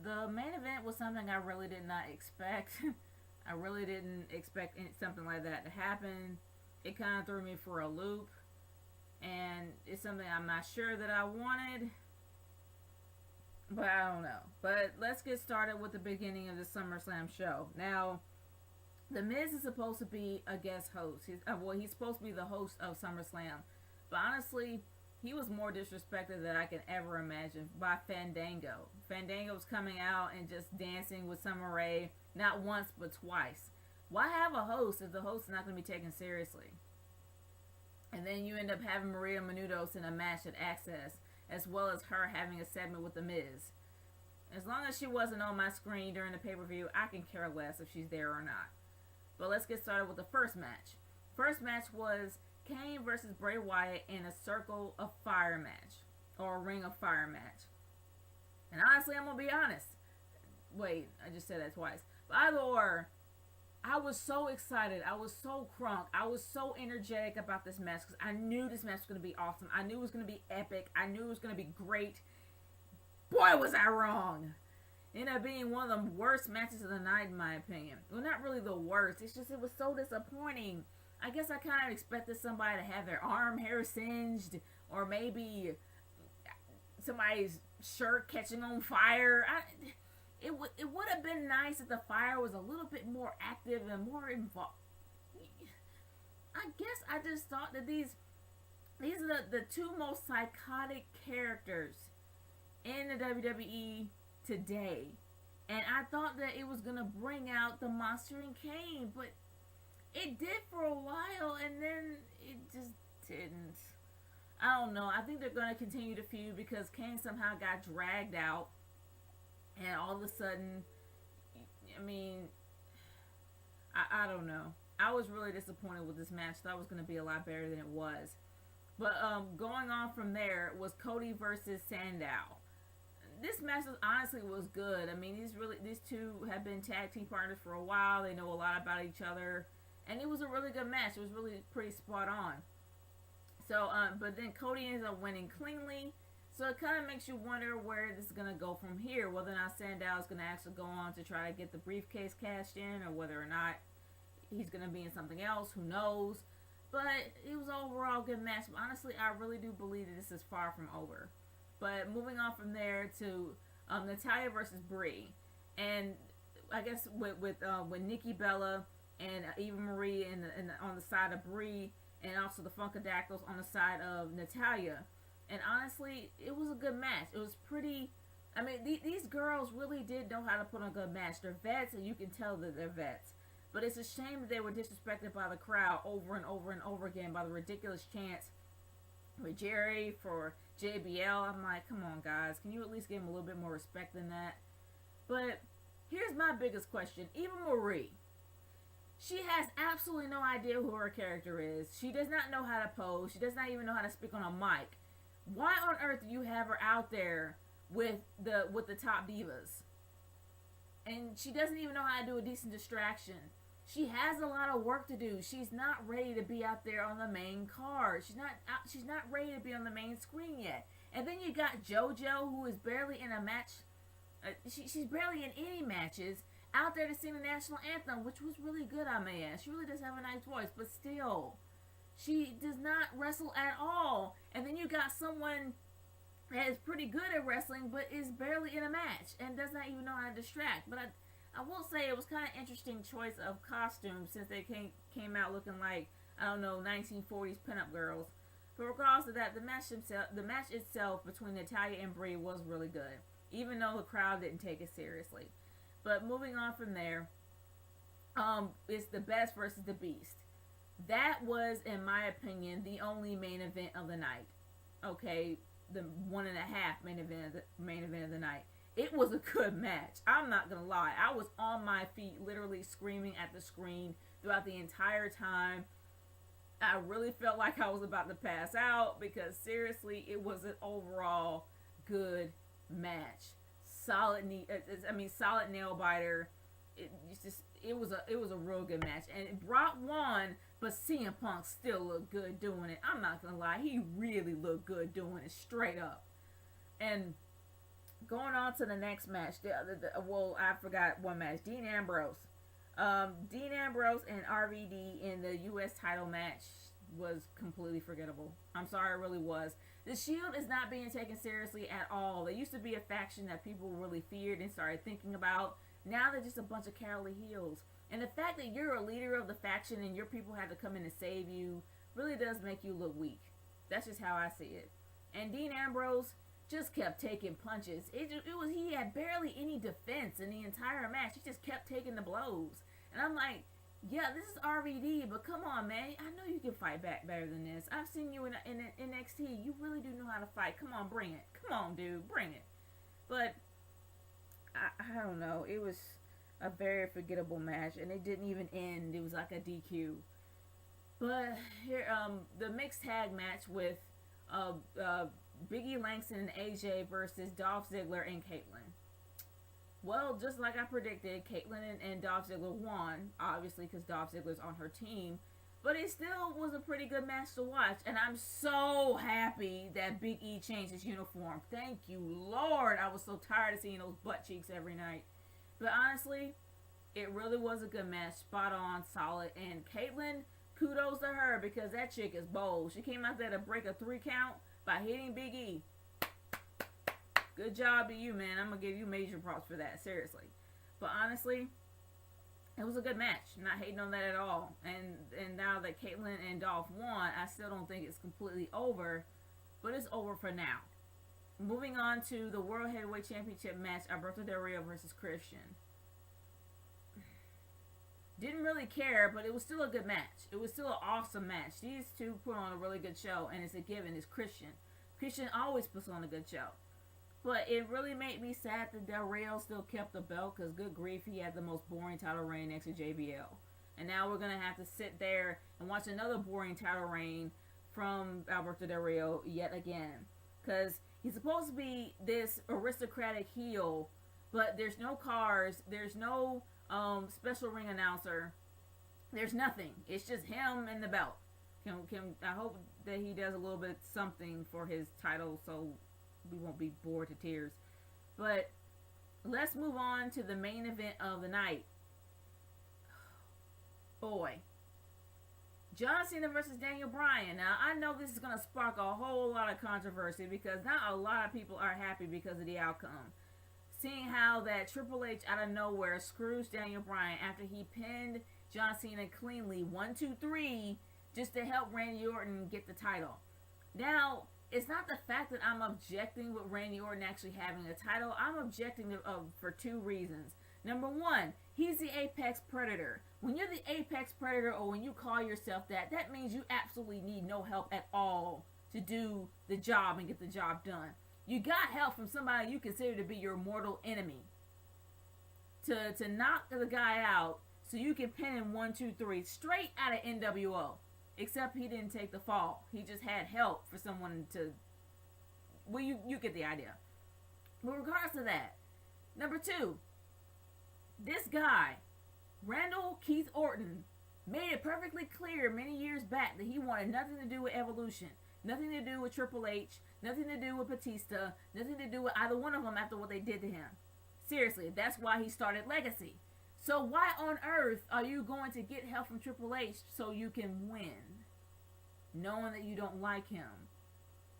the main event was something I really did not expect. I really didn't expect something like that to happen. It kind of threw me for a loop, and it's something I'm not sure that I wanted, but I don't know. But let's get started with the beginning of the SummerSlam show. Now, The Miz is supposed to be a guest host. He's supposed to be the host of SummerSlam, but honestly, he was more disrespected than I can ever imagine by Fandango. Fandango was coming out and just dancing with Summer Rae, not once but twice. Why have a host if the host is not going to be taken seriously? And then you end up having Maria Menounos in a match at Access, as well as her having a segment with The Miz. As long as she wasn't on my screen during the pay-per-view, I can care less if she's there or not. But let's get started with the first match. First match was Kane versus Bray Wyatt in a Circle of Fire match, or a Ring of Fire match. And honestly, I'm going to be honest. Wait, I just said that twice. But either or, I was so excited. I was so crunk. I was so energetic about this match because I knew this match was going to be awesome. I knew it was going to be epic. I knew it was going to be great. Boy, was I wrong. It ended up being one of the worst matches of the night, in my opinion. Well, not really the worst. It's just it was so disappointing. I guess I kind of expected somebody to have their arm hair singed, or maybe somebody's shirt catching on fire. It would have been nice if the fire was a little bit more active and more involved. I guess I just thought that these are the two most psychotic characters in the WWE today. And I thought that it was going to bring out the monster in Kane, but it did for a while, and then it just didn't. I don't know. I think they're going to continue to feud because Kane somehow got dragged out, and all of a sudden, I mean, I don't know. I was really disappointed with this match. Thought it was going to be a lot better than it was. But going on from there was Cody versus Sandow. This match honestly was good. I mean, these two have been tag team partners for a while. They know a lot about each other, and it was a really good match. It was really pretty spot on. So, but then Cody ends up winning cleanly. So it kind of makes you wonder where this is going to go from here. Whether or not Sandow is going to actually go on to try to get the briefcase cashed in, or whether or not he's going to be in something else. Who knows? But it was overall a good match. But honestly, I really do believe that this is far from over. But moving on from there to Natalya versus Brie. And I guess with Nikki Bella and Eva Marie on the side of Brie, and also the Funkadactyls on the side of Natalya. And honestly, it was a good match. It was pretty. I mean, these girls really did know how to put on a good match. They're vets, and you can tell that they're vets. But it's a shame that they were disrespected by the crowd over and over and over again by the ridiculous chants with Jerry for JBL. I'm like, come on, guys. Can you at least give him a little bit more respect than that? But here's my biggest question. Eva Marie. She has absolutely no idea who her character is. She does not know how to pose. She does not even know how to speak on a mic. Why on earth do you have her out there with the top divas? And she doesn't even know how to do a decent distraction. She has a lot of work to do. She's not ready to be out there on the main card. She's not ready to be on the main screen yet. And then you got JoJo, who is barely in a match. She's barely in any matches. Out there to sing the national anthem, which was really good, I may add. She really does have a nice voice, but still, she does not wrestle at all. And then you got someone that is pretty good at wrestling, but is barely in a match and does not even know how to distract. But I will say it was kind of interesting choice of costumes since they came out looking like, I don't know, 1940s pinup girls. But regardless of that, the match itself between Natalya and Brie was really good, even though the crowd didn't take it seriously. But moving on from there, it's the Best versus the Beast. That was, in my opinion, the only main event of the night. Okay, the 1.5 main event of the night. It was a good match. I'm not gonna lie. I was on my feet, literally screaming at the screen throughout the entire time. I really felt like I was about to pass out because seriously, it was an overall good match. Solid nail biter. It was a real good match, and Brock won, but CM Punk still looked good doing it. I'm not gonna lie, he really looked good doing it straight up. And Going on to the next match. Well, I forgot one match. Dean Ambrose. Dean Ambrose and RVD in the U.S. title match was completely forgettable. I'm sorry, it really was. The Shield is not being taken seriously at all. They used to be a faction that people really feared and started thinking about. Now they're just a bunch of cowardly heels. And the fact that you're a leader of the faction and your people had to come in and save you really does make you look weak. That's just how I see it. And Dean Ambrose just kept taking punches. He had barely any defense in the entire match. He just kept taking the blows. And I'm like, yeah, this is RVD, but come on, man. I know you can fight back better than this. I've seen you in NXT. You really do know how to fight. Come on, bring it. Come on, dude, bring it. But I don't know. It was a very forgettable match, and it didn't even end. It was like a DQ. But here, the mixed tag match with Biggie Langston and AJ versus Dolph Ziggler and Kaitlyn. Well, just like I predicted, Kaitlyn and Dolph Ziggler won, obviously because Dolph Ziggler's on her team. But it still was a pretty good match to watch, and I'm so happy that Big E changed his uniform. Thank you, Lord. I was so tired of seeing those butt cheeks every night. But honestly, it really was a good match, spot on, solid. And Kaitlyn, kudos to her because that chick is bold. She came out there to break a 3 count by hitting Big E. Good job to you, man. I'm going to give you major props for that, seriously. But honestly, it was a good match. I'm not hating on that at all. And now that Kaitlyn and Dolph won, I still don't think it's completely over, but it's over for now. Moving on to the World Heavyweight Championship match, Alberto Del Rio versus Christian. Didn't really care, but it was still a good match. It was still an awesome match. These two put on a really good show, and it's a given. It's Christian. Christian always puts on a good show. But it really made me sad that Del Rio still kept the belt, because good grief, he had the most boring title reign next to JBL. And now we're going to have to sit there and watch another boring title reign from Alberto Del Rio yet again. Because he's supposed to be this aristocratic heel, but there's no cars, there's no special ring announcer, there's nothing. It's just him and the belt. I hope that he does a little bit something for his title so we won't be bored to tears. But let's move on to the main event of the night. Boy, John Cena versus Daniel Bryan. Now, I know this is going to spark a whole lot of controversy because not a lot of people are happy because of the outcome. Seeing how that Triple H out of nowhere screws Daniel Bryan after he pinned John Cena cleanly 1, 2, 3 just to help Randy Orton get the title. Now, it's not the fact that I'm objecting with Randy Orton actually having a title. I'm objecting for 2 reasons. Number 1, he's the apex predator. When you're the apex predator, or when you call yourself that, that means you absolutely need no help at all to do the job and get the job done. You got help from somebody you consider to be your mortal enemy to knock the guy out so you can pin him 1, 2, 3 straight out of NWO. Except he didn't take the fall. He just had help for someone to... Well, you get the idea. But regardless of that, number 2, this guy, Randall Keith Orton, made it perfectly clear many years back that he wanted nothing to do with Evolution, nothing to do with Triple H, nothing to do with Batista, nothing to do with either one of them after what they did to him. Seriously, that's why he started Legacy. So why on earth are you going to get help from Triple H so you can win, knowing that you don't like him,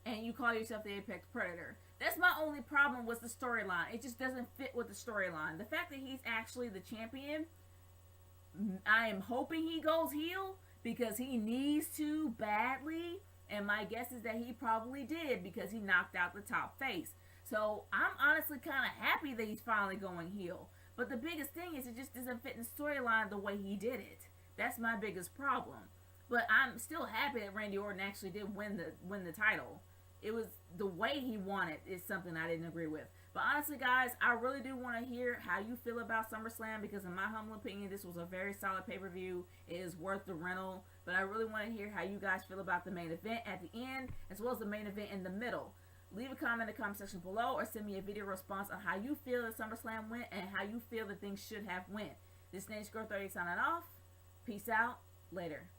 and you call yourself the Apex Predator? That's my only problem with the storyline. It just doesn't fit with the storyline. The fact that he's actually the champion, I am hoping he goes heel because he needs to badly, and my guess is that he probably did because he knocked out the top face. So I'm honestly kind of happy that he's finally going heel. But the biggest thing is it just doesn't fit in the storyline the way he did it. That's my biggest problem. But I'm still happy that Randy Orton actually did win the title. It was the way he won it is something I didn't agree with. But honestly, guys, I really do want to hear how you feel about SummerSlam because in my humble opinion, this was a very solid pay-per-view. It is worth the rental. But I really want to hear how you guys feel about the main event at the end as well as the main event in the middle. Leave a comment in the comment section below or send me a video response on how you feel that SummerSlam went and how you feel that things should have went. This is Girl 30 signing off. Peace out. Later.